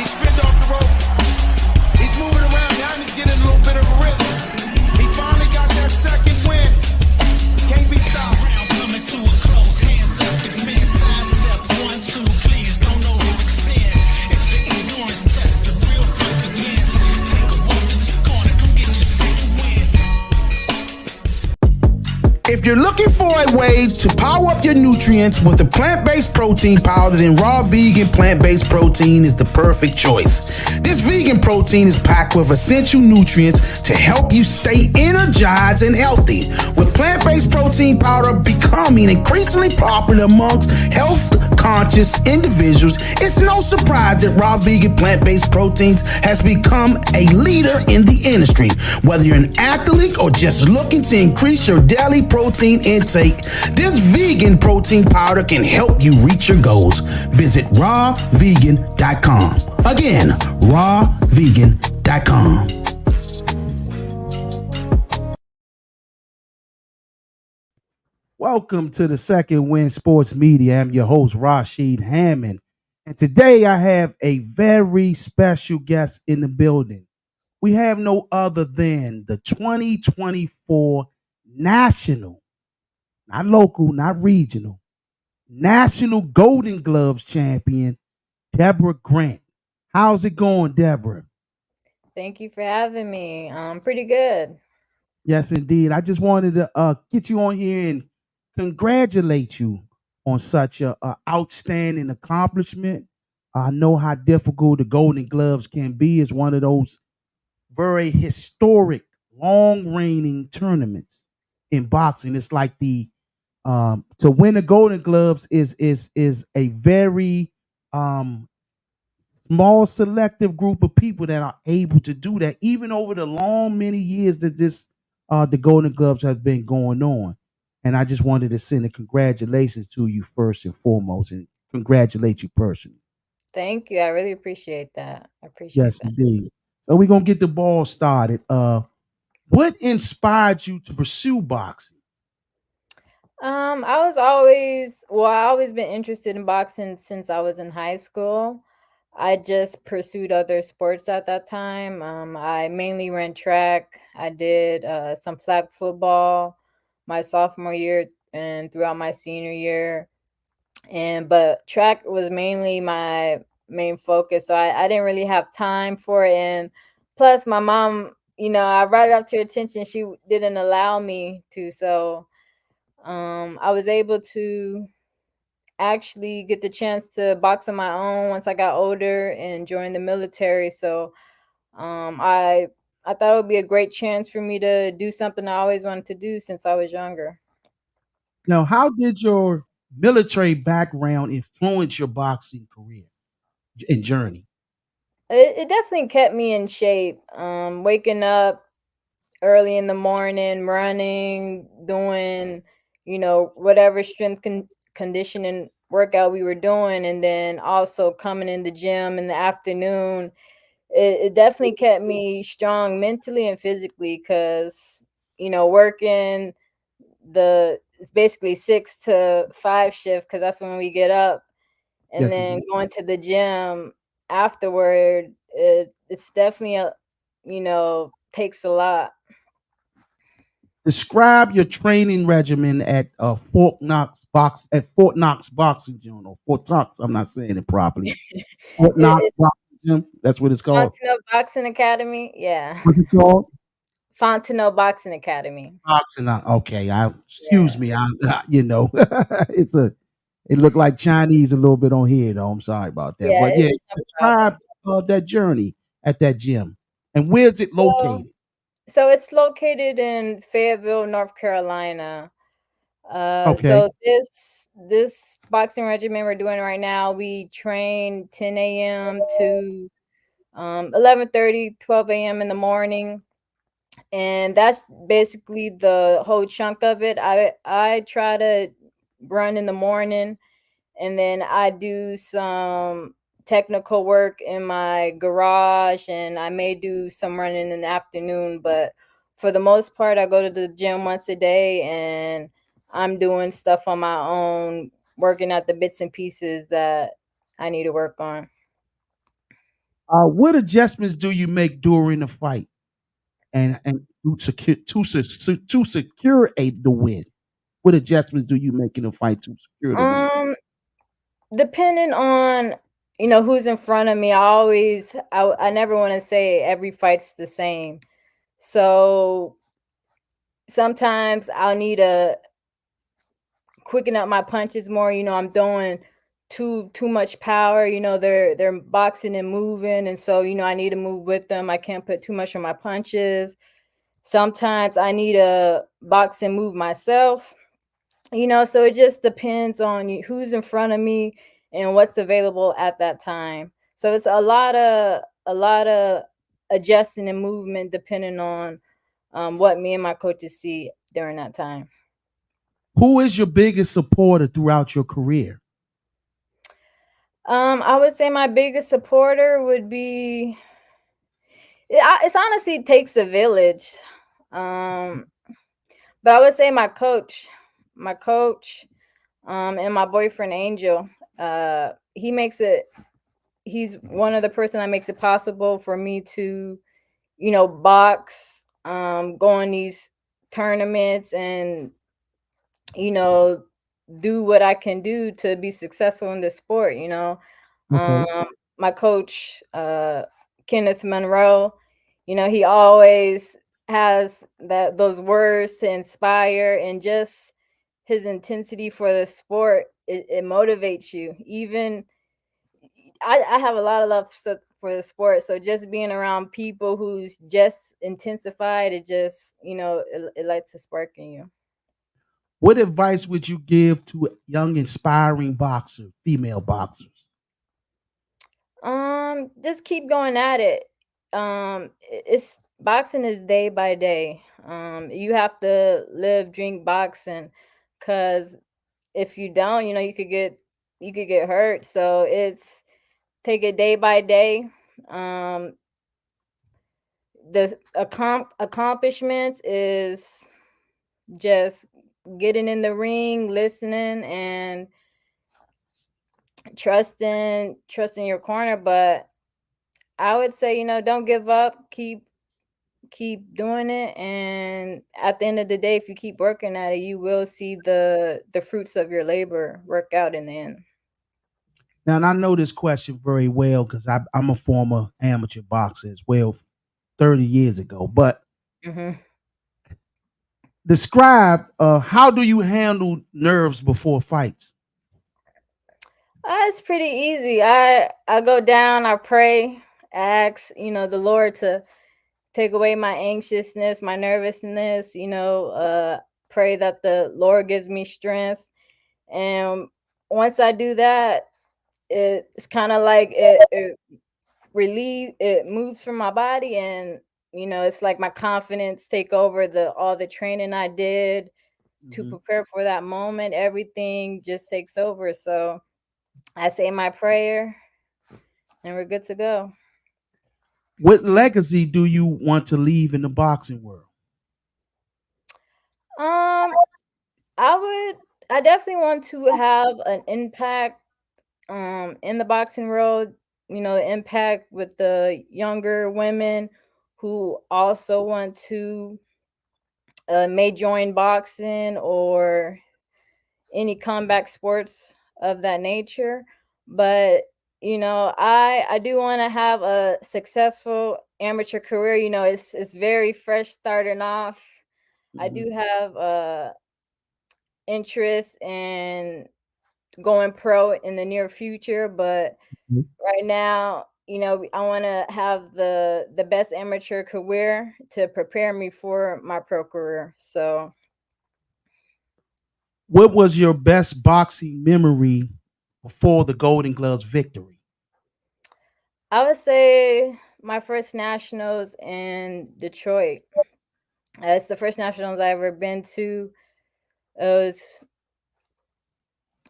spin off the rope. He's moving around now and he's getting a little bit of a rhythm. He finally got that second win. Can't be stopped. Round coming to a close, hands up, defense, side step, 1, 2, please don't overextend. It's the endurance test, the real fight begins. Take a walk to this corner, come get your second win. If you're looking for a way to power up your nutrients with a plant-based protein powder, then raw vegan plant-based protein is the perfect choice. This vegan protein is packed with essential nutrients to help you stay energized and healthy. With plant-based protein powder becoming increasingly popular amongst health-conscious individuals, it's no surprise that raw vegan plant-based proteins has become a leader in the industry. Whether you're an athlete or just looking to increase your daily protein intake, this vegan protein powder can help you reach your goals. Visit rawvegan.com. Again, rawvegan.com. Welcome to the Second Win Sports Media. I'm your host, Rashid Hammond. And today I have a very special guest in the building. We have no other than the 2024 national, not local, not regional, national Golden Gloves champion, Deborah Grant. How's it going, Deborah? Thank you for having me. Pretty good. Yes, indeed. I just wanted to get you on here and congratulate you on such a outstanding accomplishment. I know how difficult the Golden Gloves can be. It's one of those very historic, long-reigning tournaments in boxing. It's like the to win the Golden Gloves is a very small selective group of people that are able to do that, even over the long many years that this the Golden Gloves has been going on. And I just wanted to send a congratulations to you first and foremost, and congratulate you personally. Thank you. I really appreciate that. I appreciate Yes, that. indeed. So we're gonna get the ball started. What inspired you to pursue boxing? I always been interested in boxing since I was in high school. I just pursued other sports at that time. I mainly ran track. I did some flag football my sophomore year and throughout my senior year. But track was mainly my main focus. So I didn't really have time for it. And plus my mom, I brought it up to her attention. She didn't allow me to. So I was able to actually get the chance to box on my own once I got older and joined the military. So I thought it would be a great chance for me to do something I always wanted to do since I was younger. Now, how did your military background influence your boxing career and journey? It definitely kept me in shape. Waking up early in the morning, running, doing, whatever conditioning workout we were doing, and then also coming in the gym in the afternoon. It definitely kept me strong mentally and physically because, working it's basically 6 to 5 shift because that's when we get up, and Yes, then indeed. going to the gym afterward, it's definitely takes a lot. Describe your training regimen at Fort Knox Boxing Gym or Fort Knox. I'm not saying it properly. Fort Knox It's Boxing Gym. That's what it's called. Fontenot Boxing Academy. Yeah. What's it called? Fontenot Boxing Academy. Boxing. Okay. Yeah. Excuse me. It's a. It looked like Chinese a little bit on here, though. I'm sorry about that. Yeah, But yeah, it's no describe problem. that journey at that gym, and where's it So, located? so it's located in Fayetteville, North Carolina. Okay. So this boxing regimen we're doing right now, we train 10 a.m. to 11:30, 12 a.m. in the morning, and that's basically the whole chunk of it. I try to run in the morning, and then I do some technical work in my garage, and I may do some running in the afternoon, but for the most part I go to the gym once a day, and I'm doing stuff on my own, working at the bits and pieces that I need to work on. What adjustments do you make during the fight and to secure the win? What adjustments do you make in a fight to secure the win? Um, Depending on who's in front of me, I never want to say every fight's the same. So sometimes I'll need to quicken up my punches more. I'm throwing too much power. They're boxing and moving, and so I need to move with them. I can't put too much on my punches. Sometimes I need to box and move myself. So it just depends on who's in front of me and what's available at that time. So it's a lot of adjusting and movement depending on what me and my coaches see during that time. Who is your biggest supporter throughout your career? I would say my biggest supporter would be it's honestly takes a village. Um, but I would say my coach, and my boyfriend Angel. He makes it. He's one of the person that makes it possible for me to, box, go on these tournaments, and you know, do what I can do to be successful in this sport. Okay. Um, my coach, Kenneth Monroe, he always has those words to inspire, and just his intensity for the sport, it motivates you. Even I have a lot of love for the sport, so just being around people who's just intensified, it just it lights a spark in you. What advice would you give to young, inspiring boxers, female boxers? Just keep going at it. It's boxing is day by day. You have to live, drink boxing, cause if you don't, you could get hurt. So it's take it day by day. Um, the accomplishments is just getting in the ring, listening, and trusting your corner. But I would say, don't give up. Keep doing it, and at the end of the day, if you keep working at it, you will see the fruits of your labor work out in the end. Now, and I know this question very well because I'm a former amateur boxer as well, 30 years ago. But Hmm. describe how do you handle nerves before fights? It's pretty easy. I go down, I pray, ask the Lord to take away my anxiousness, my nervousness. Pray that the Lord gives me strength, and once I do that, it's kind of like it moves from my body, and it's like my confidence take over the all the training I did to Mhm. prepare for that moment. Everything just takes over. So I say my prayer, and we're good to go. What legacy do you want to leave in the boxing world? um I would I definitely want to have an impact in the boxing world, impact with the younger women who also want to may join boxing or any combat sports of that nature. But I do want to have a successful amateur career. It's very fresh starting off. I Mhm. do have interest in going pro in the near future, but right now, I want to have the best amateur career to prepare me for my pro career. So What was your best boxing memory before the Golden Gloves victory? I would say my first nationals in Detroit. It's the first nationals I ever been to. It was,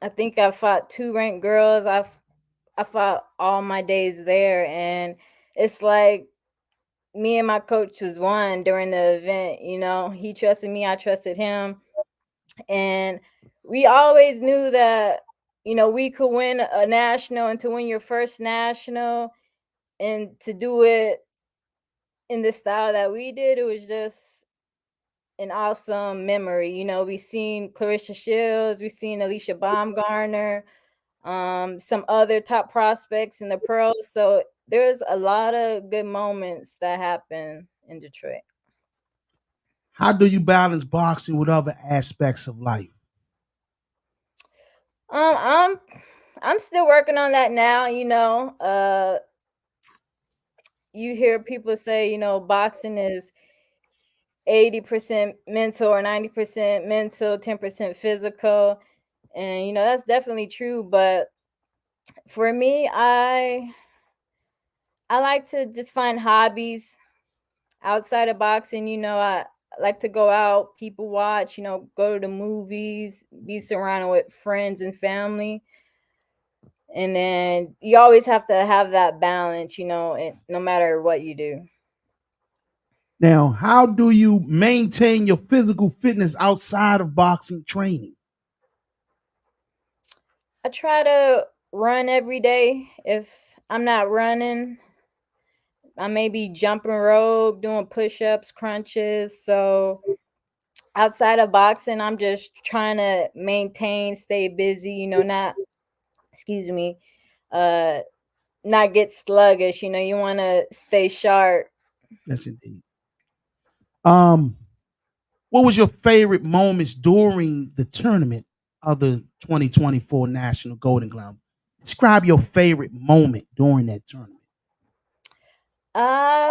I think I fought two ranked girls. I fought all my days there, and it's like me and my coach was one during the event. He trusted me, I trusted him, and we always knew that we could win a national, and to win your first national, and to do it in the style that we did, it was just an awesome memory. We seen Clarissa Shields, we seen Alicia Baumgartner, some other top prospects in the pros. So there's a lot of good moments that happen in Detroit. How do you balance boxing with other aspects of life? Um, I'm I'm still working on that now. You hear people say, boxing is 80% mental or 90% mental, 10% physical. And that's definitely true, but for me, I like to just find hobbies outside of boxing. I like to go out, people watch, go to the movies, be surrounded with friends and family. And then you always have to have that balance, no matter what you do. Now, how do you maintain your physical fitness outside of boxing training? I try to run every day. If I'm not running, I may be jumping rope, doing push ups, crunches. So outside of boxing, I'm just trying to maintain, stay busy, not, excuse me, uh, not get sluggish. You want to stay sharp. Yes, indeed. Um, what was your favorite moments during the tournament of the 2024 National Golden Glove? Describe your favorite moment during that tournament. Uh,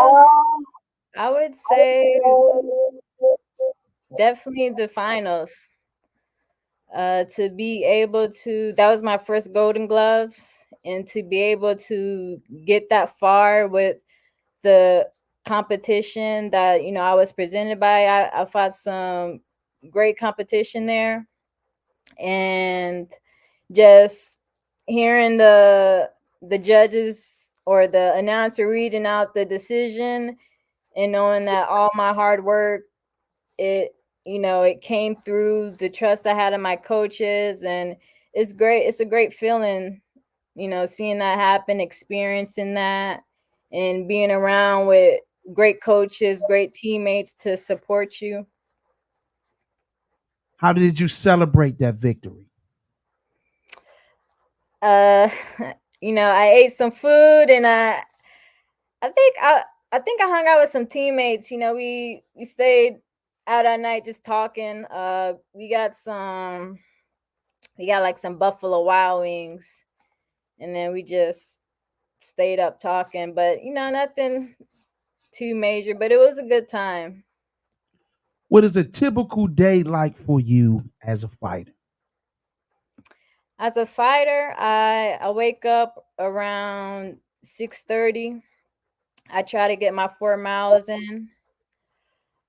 I would say definitely the finals. To be able to, that was my first Golden Gloves, and to be able to get that far with the competition that I was presented by. I fought some great competition there, and just hearing the judges or the announcer reading out the decision, and knowing that all my hard work, it it came through, the trust I had in my coaches. And it's great, it's a great feeling, seeing that happen, experiencing that, and being around with great coaches, great teammates to support you. How did you celebrate that victory? uh I ate some food, and I think I hung out with some teammates. We stayed out at night just talking. We got like some Buffalo Wild Wings, and then we just stayed up talking. But nothing too major. But it was a good time. What is a typical day like for you as a fighter? As a fighter, I wake up around 6:30. I try to get my 4 miles in.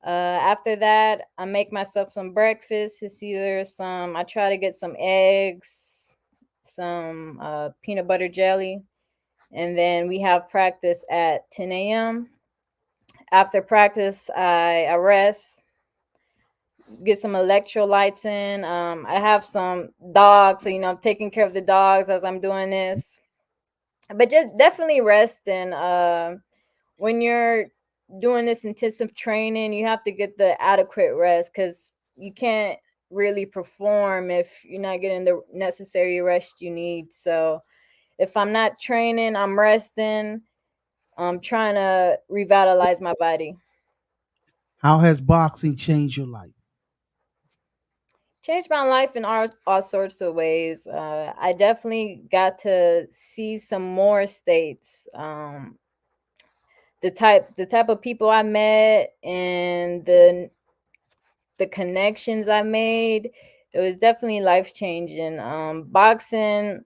After that, I make myself some breakfast. It's either some, I try to get some eggs, some peanut butter jelly, and then we have practice at 10 a.m. After practice, I rest, get some electrolytes in. I have some dogs, so I'm taking care of the dogs as I'm doing this. But just definitely resting. When you're doing this intensive training, you have to get the adequate rest, because you can't really perform if you're not getting the necessary rest you need. So if I'm not training, I'm resting. I'm trying to revitalize my body. How has boxing changed your life? Changed my life in all sorts of ways. I definitely got to see some more states. The type of people I met, and the connections I made, it was definitely life changing. Boxing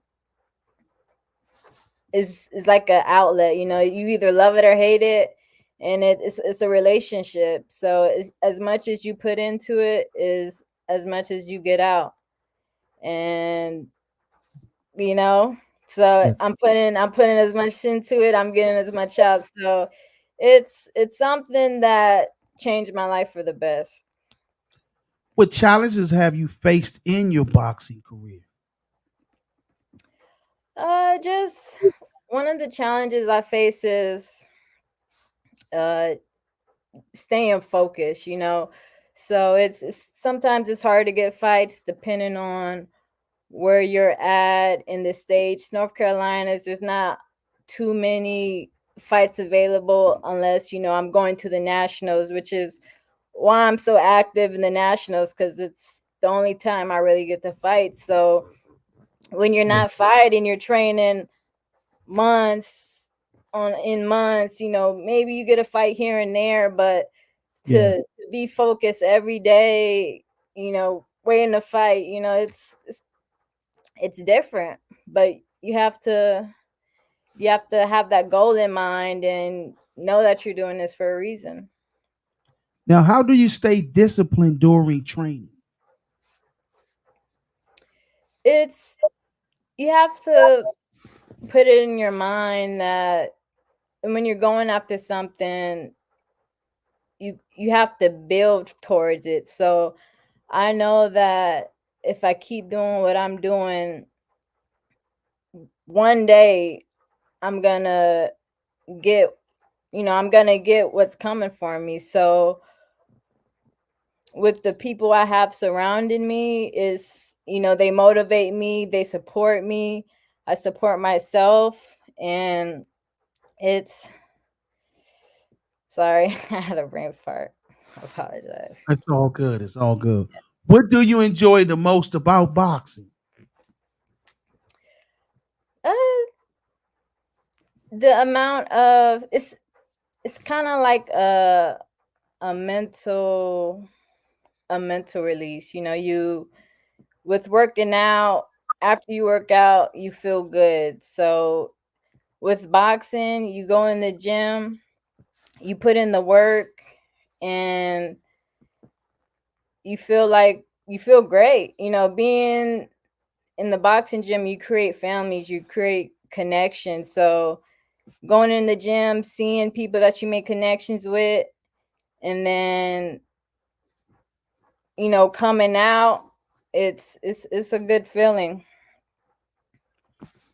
is like an outlet. You either love it or hate it, and it's a relationship. So as much as you put into it is as much as you get out. And you know so Yes. I'm putting as much into it, I'm getting as much out. So it's something that changed my life for the best. What challenges have you faced in your boxing career? Just one of the challenges I face is uh staying focused, you know. So it's sometimes it's hard to get fights depending on where you're at in the states. North Carolina's there's not too many fights available unless I'm going to the nationals, which is why I'm so active in the nationals because it's the only time I really get to fight. So when you're Yeah, not fighting, you're training months on in months. Maybe you get a fight here and there, but yeah. to be focused every day, waiting to fight, it's different. But you have to have that goal in mind and know that you're doing this for a reason. Now, how do you stay disciplined during training? It's You have to put it in your mind that when you're going after something, you have to build towards it. So I know that if I keep doing what I'm doing, one day I'm gonna get I'm gonna get what's coming for me. So with the people I have surrounding me is, they motivate me, they support me, I support myself, and it's sorry, I had a brain fart. I apologize. It's all good. It's all good. What do you enjoy the most about boxing? Uh, the amount of it's kind of like a mental release. You with working out, after you work out, you feel good. So with boxing, you go in the gym, you put in the work, and you feel great. Being in the boxing gym, you create families, you create connections. So going in the gym, seeing people that you make connections with, and then coming out, it's a good feeling.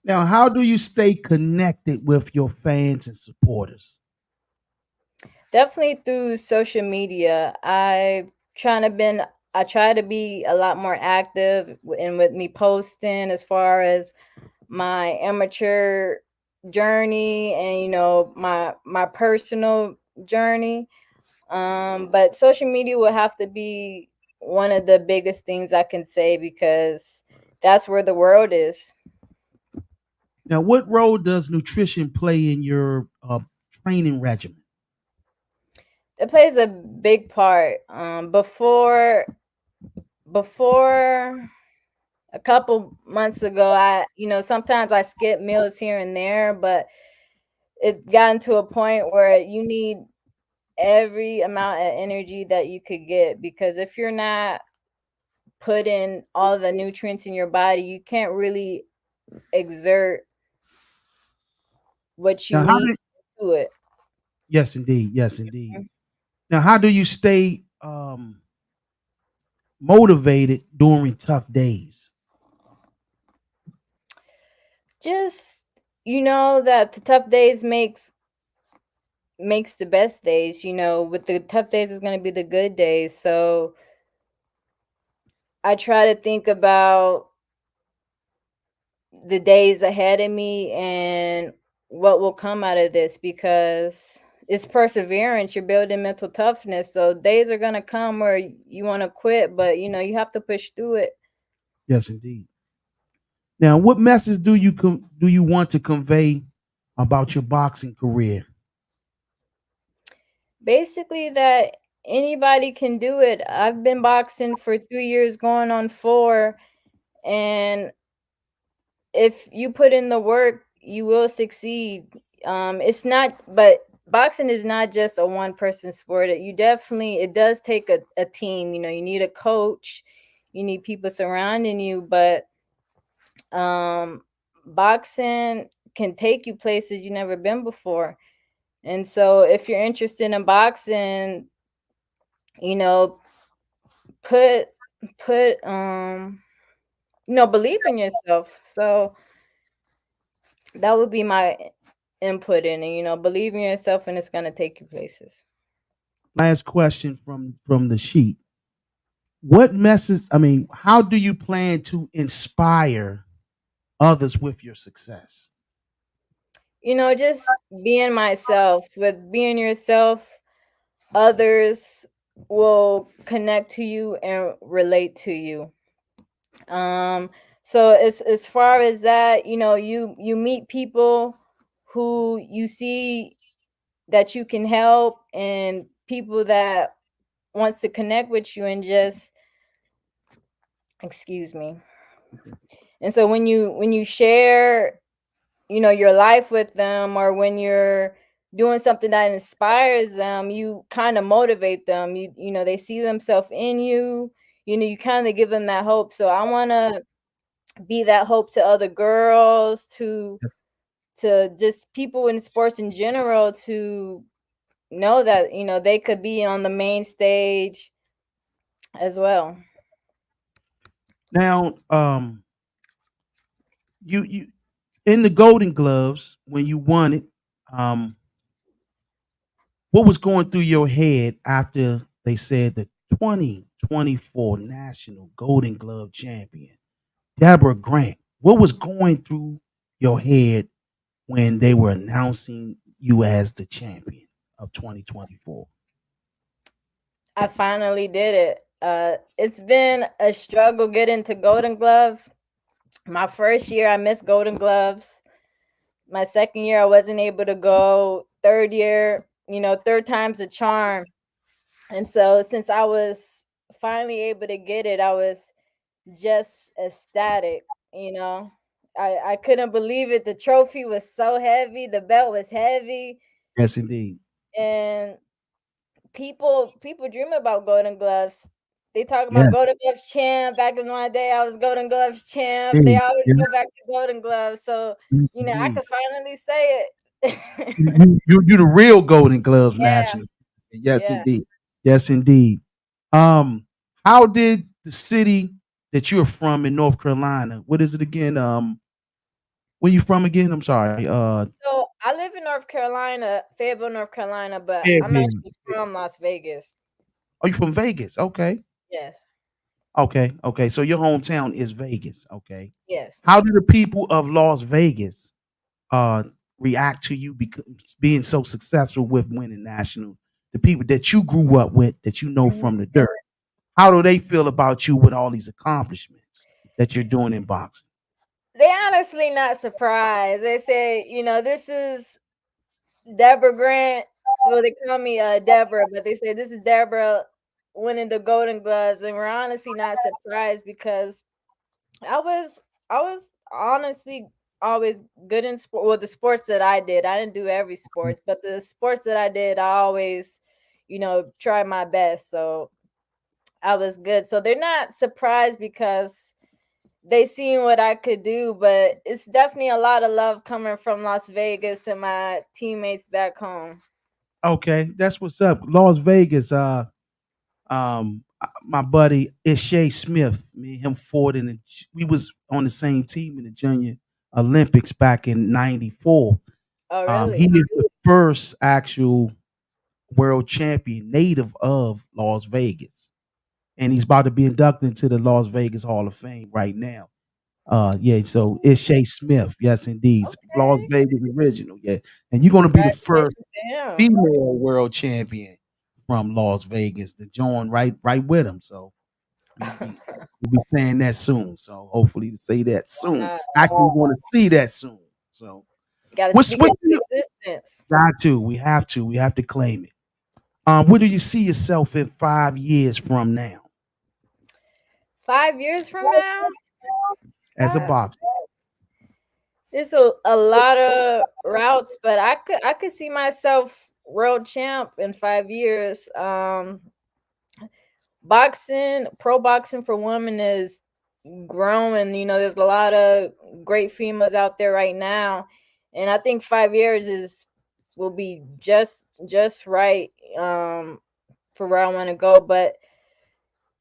Now, how do you stay connected with your fans and supporters? Definitely through social media. I try to be a lot more active and with me posting as far as my amateur journey and my personal journey. But social media will have to be one of the biggest things I can say because that's where the world is. Now, what role does nutrition play in your training regimen? It plays a big part. Before a couple months ago, sometimes I skip meals here and there, but it gotten to a point where you need every amount of energy that you could get, because if you're not putting all the nutrients in your body, you can't really exert what you Now, how need do to it. yes, indeed, yes, indeed. Now, how do you stay motivated during tough days? Just that the tough days makes the best days. With the tough days is going to be the good days. So I try to think about the days ahead of me and what will come out of this, because it's perseverance. You're building mental toughness. So days are going to come where you want to quit, but you have to push through it. Yes, indeed. Now, what message do you want to convey about your boxing career? Basically, that anybody can do it. I've been boxing for 3 years, going on four, and if you put in the work, you will succeed. It's not, but boxing is not just a one person sport. It does take a team. You need a coach, you need people surrounding you, but um, boxing can take you places you never been before. And so, if you're interested in boxing, you know, put put believe in yourself. So that would be my input in it. Believe in yourself, and it's gonna take you places. Last question from the sheet. What message? I mean, how do you plan to inspire others with your success? Just being myself. With being yourself, others will connect to you and relate to you. Um, so as far as that, you meet people who you see that you can help, and people that wants to connect with you, and just excuse me. And so when you share, your life with them, or when you're doing something that inspires them, you kind of motivate them. They see themselves in you. You kind of give them that hope. So I want to be that hope to other girls, to just people in sports in general, to know that they could be on the main stage as well. Now, you in the Golden Gloves when you won it, um, what was going through your head after they said the 2024 National Golden Glove champion, Deborah Grant? What was going through your head when they were announcing you as the champion of 2024? I finally did it. It's been a struggle getting to Golden Gloves. My first year, I missed Golden Gloves. My second year, I wasn't able to go. Third year, third time's a charm. And so, since I was finally able to get it, I was just ecstatic. You know, I couldn't believe it. The trophy was so heavy, the belt was heavy, Yes, indeed. and people dream about Golden Gloves. They talk Yes, about Golden Gloves champ. Back in my day, I was Golden Gloves champ. They indeed. always Yeah, go back to Golden Gloves. So, yes, I indeed. could finally say it. You the real Golden Gloves Yeah, national. Yes, yeah. indeed. Yes, indeed. Um, how did the city that you're from in North Carolina? What is it again? Where you from again? I'm sorry. So I live in North Carolina, Fayetteville, North Carolina, but I'm Fayetteville. actually from Las Vegas. Oh, you from Vegas? Okay. Yes, Okay. Okay. So your hometown is Vegas. Okay. yes. How do the people of Las Vegas uh react to you because being so successful with winning national? The people that you grew up with, that you know Mhm. from the dirt. How do they feel about you with all these accomplishments that you're doing in boxing? They honestly not surprised. They say, this is Deborah Grant. Well, they call me Deborah, but they say this is Deborah winning the Golden Gloves, and we're honestly not surprised because I was I was honestly always good in sport. Well, the sports that I did, I didn't do every sports, but the sports that I did, I always, tried my best. So I was good. So they're not surprised because they seen what I could do, but it's definitely a lot of love coming from Las Vegas and my teammates back home. Okay, that's what's up. Las Vegas. My buddy Ishay Smith, me and him fought in the. We was on the same team in the Junior Olympics back in '94. Oh, He really? is the first actual world champion native of Las Vegas, and he's about to be inducted into the Las Vegas Hall of Fame right now. Yeah, so it's Shay Smith. Yes, indeed. Las Okay. Vegas original. Yeah. And you're gonna be the first Congratulations to him. female world champion from Las Vegas to join right with him. So we we'll be saying that soon. So hopefully to say that soon. Uh, Actually, we want to see that soon. So Gotta speak what's into existence. got to? We have to. We have to claim it. Where do you see yourself in 5 years from now 5 years from now, as a uh, boxer? it's a lot of routes, but I could see myself world champ in 5 years. Boxing, pro boxing for women is growing. There's a lot of great females out there right now, and I think 5 years is will be just right for where I want to go. But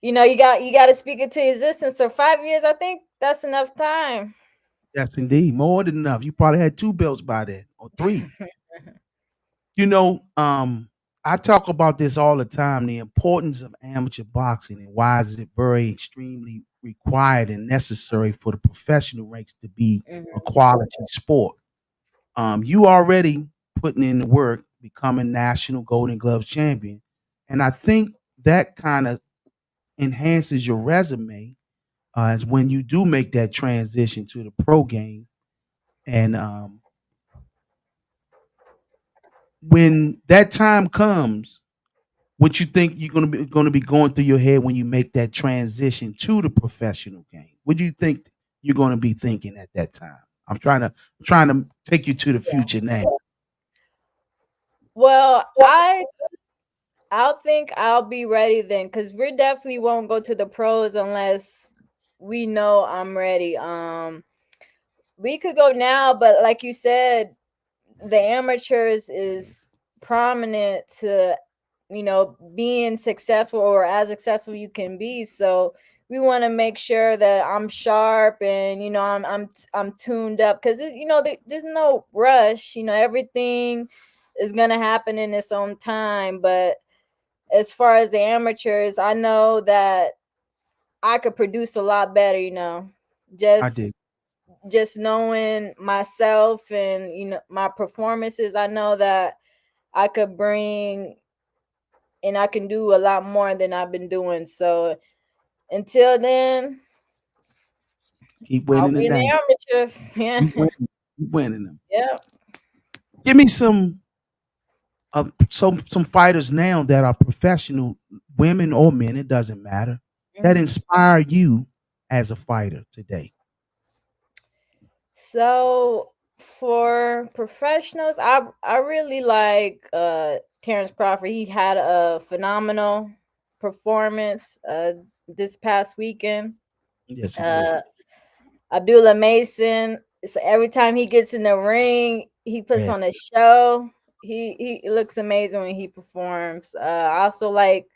you got to speak it to existence. So 5 years, I think that's enough time. Yes, indeed. More than enough. You probably had two belts by then or three. You know, I talk about this all the time, the importance of amateur boxing and why is it very extremely required and necessary for the professional ranks to be a Mhm. quality sport. You already putting in the work, becoming national Golden Glove champion, and I think that kind of enhances your resume as when you do make that transition to the pro game. And when that time comes, what you think you're going to be going through your head when you make that transition to the professional game? What do you think you're going to be thinking at that time? I'm trying to take you to the future now. Well, I'll think I'll be ready then, because we definitely won't go to the pros unless we know I'm ready. We could go now, but like you said, the amateurs is prominent to, being successful or as successful you can be. So we want to make sure that I'm sharp and I'm tuned up, because there's no rush. Everything is gonna happen in its own time. But as far as the amateurs, I know that I could produce a lot better. I Just did. just knowing myself and my performances, I know that I could bring and I can do a lot more than I've been doing. So until then, Keep I'll winning be it in now. the amateurs. Yeah. Keep winning. Keep winning them. Yeah. Give me some fighters now that are professional, women or men. It doesn't matter. That Mhm. inspire you as a fighter today. So for professionals, I really like Terrence Crawford. He had a phenomenal performance this past weekend. Yes, he did. Uh Abdullah Mason. So every time he gets in the ring, he puts Yeah. on a show. He looks amazing when he performs. I also like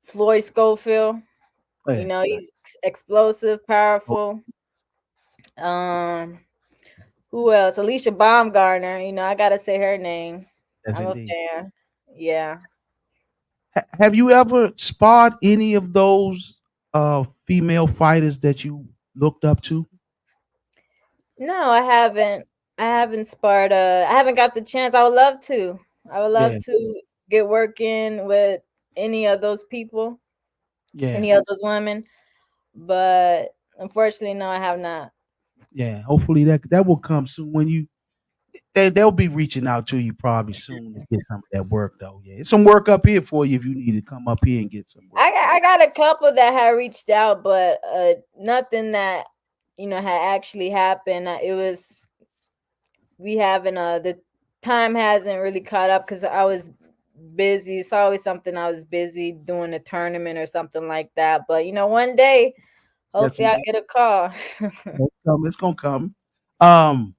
Floyd Schofield. Yeah. He's explosive, powerful. Um, who else? Alicia Baumgartner. I gotta say her name. Yes, I'm a indeed. fan. Yeah. Have you ever sparred any of those female fighters that you looked up to? No, I haven't. I haven't sparred. I haven't got the chance. I would love to. I would Yeah, love to get working with any of those people, yeah, any of those women. But unfortunately, no, I have not. yeah. Hopefully that will come soon. When they'll be reaching out to you probably soon to get some of that work though. Yeah, it's some work up here for you if you need to come up here and get some work I too. got a couple that had reached out, but nothing that had actually happened. It was we haven't the time hasn't really caught up because I was busy. It's always something I was busy doing a tournament or something like that. But one day, Yes, hopefully, I indeed. get a call. It's come. It's gonna come. Um,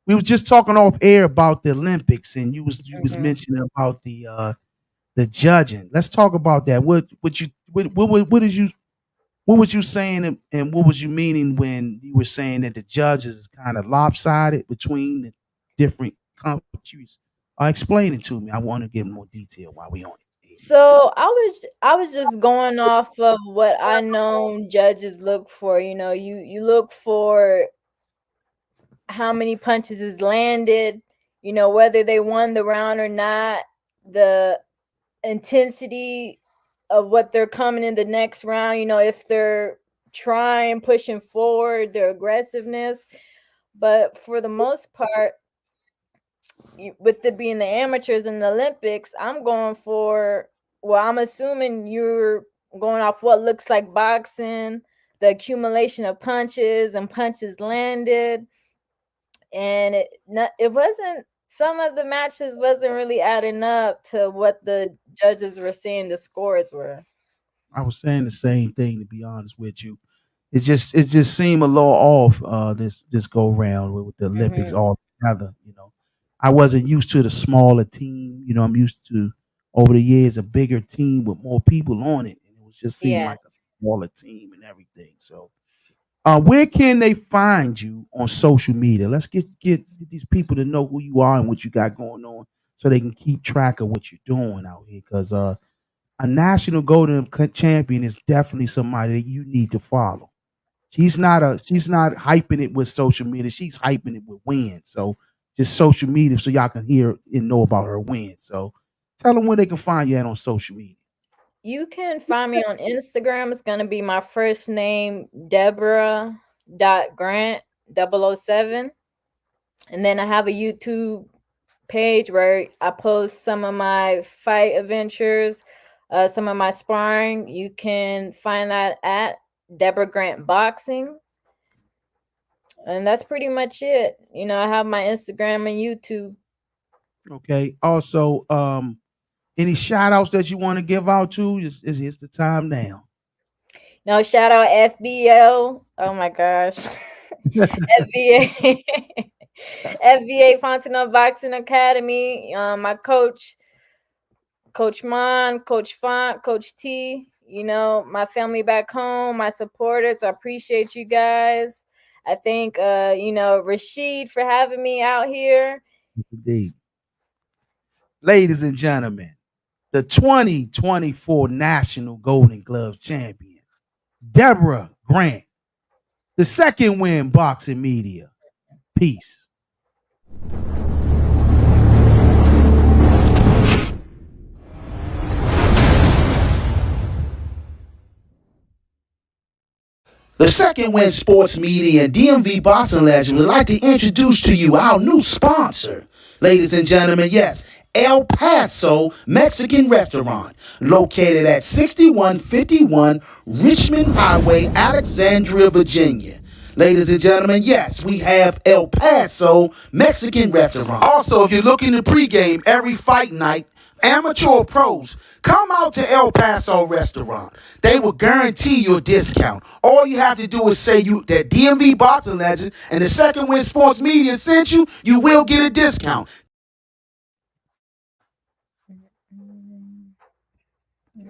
we was just talking off air about the Olympics, and you was Mhm. mentioning about the judging. Let's talk about that. What was you saying, and what was you meaning when you were saying that the judges is kind of lopsided between the different countries? Explain it to me. I want to get more detail while we on it. So I was just going off of what I know judges look for. You look for how many punches is landed, whether they won the round or not, the intensity of what they're coming in the next round, if they're trying, pushing forward, their aggressiveness. But for the most part, with it being the amateurs in the Olympics, I'm going for, well, I'm assuming you're going off what looks like boxing, the accumulation of punches and punches landed, and it wasn't, some of the matches wasn't really adding up to what the judges were saying the scores were. I was saying the same thing, to be honest with you. It just seemed a little off this go round with the Olympics Hmm. all together. I wasn't used to the smaller team. I'm used to over the years a bigger team with more people on it, and it was just seemed Yeah. like a smaller team and everything. So Where can they find you on social media? Let's get these people to know who you are and what you got going on, so they can keep track of what you're doing out here. Because a national golden champion is definitely somebody that you need to follow. She's not hyping it with social media. She's hyping it with wins. So just social media, so y'all can hear and know about her wins. So tell them where they can find you at on social media. You can find me on Instagram. It's gonna be my first name, Deborah.Grant 007. And then I have a YouTube page where I post some of my fight adventures, some of my sparring. You can find that at Deborah Grant Boxing. And that's pretty much it. I have my Instagram and YouTube. Okay. Also, any shout outs that you want to give out to? It's the time now. No, shout out FBO. Oh my gosh. FBA. FBA Fontenot Boxing Academy. My coach, Coach Mon, Coach Font, Coach T, my family back home, my supporters. I appreciate you guys. I thank Rashid for having me out here. Indeed. Ladies and gentlemen, the 2024 National Golden Gloves champion, Deborah Grant, the second win boxing media. Peace. The Second Win Sports Media and DMV Boxing Legend would like to introduce to you our new sponsor. Ladies and gentlemen, yes, El Paso Mexican Restaurant, located at 6151 Richmond Highway, Alexandria, Virginia. Ladies and gentlemen, yes, we have El Paso Mexican Restaurant. Also, if you're looking to pregame every fight night, amateur or pros, come out to El Paso Restaurant. They will guarantee you a discount. All you have to do is say that DMV Boxing Legend and the Second Win Sports Media sent you, you will get a discount.